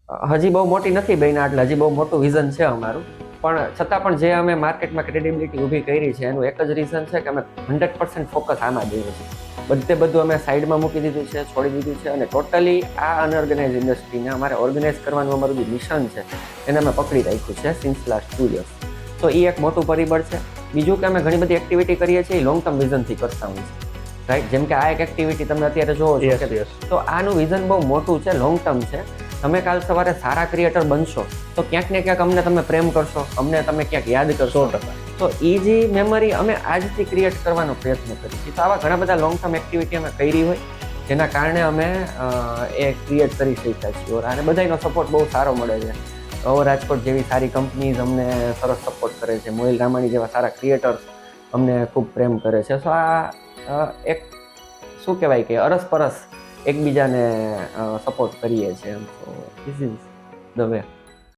હજી બહુ મોટી નથી બન્યા, એટલે હજી બહુ મોટું વિઝન છે અમારું. પણ છતાં પણ જે અમે માર્કેટમાં ક્રેડિબિલિટી ઊભી કરી છે એનું એક જ રીઝન છે કે અમે 100% ફોકસ આમાં દઈએ છીએ. બધું અમે સાઈડમાં મૂકી દીધું છે, છોડી દીધું છે, અને ટોટલી આ અનઓર્ગેનાઇઝ ઇન્ડસ્ટ્રીને અમારે ઓર્ગેનાઇઝ કરવાનું અમારું જે મિશન છે એને અમે પકડી રાખ્યું છે સિન્સ લાસ્ટ 2 years. તો એ એક મોટું પરિબળ છે. બીજું કે અમે ઘણી બધી એક્ટિવિટી કરીએ છીએ લોંગ ટર્મ વિઝનથી કરતા હોઈએ છીએ, રાઈટ? જેમ કે આ એક એક્ટિવિટી તમે અત્યારે જોવો છો કે તો આનું વિઝન બહુ મોટું છે, લોંગ ટર્મ છે. તમે કાલ સવારે સારા ક્રિએટર બનશો તો ક્યાંક ને ક્યાંક અમને તમે પ્રેમ કરશો, અમને તમે ક્યાંક યાદ કરશો. 100%. તો એ જે મેમરી અમે આજથી ક્રિએટ કરવાનો પ્રયત્ન કરીએ છીએ. તો આવા ઘણા બધા લોંગ ટર્મ એક્ટિવિટી અમે કરી હોય જેના કારણે અમે એ ક્રિએટ કરી શક્યા છીએ. અને બધાનો સપોર્ટ બહુ સારો મળે છે. રાજકોટ જેવી સારી કંપનીઝ અમને સરસ સપોર્ટ કરે છે, મોહિલ રામાણી જેવા સારા ક્રિએટર્સ અમને ખૂબ પ્રેમ કરે છે. સો આ એક શું કહેવાય કે અરસપરસ એકબીજાને સપોર્ટ કરીએ છીએ. એમ તો ધીસ ઇઝ ધ વે.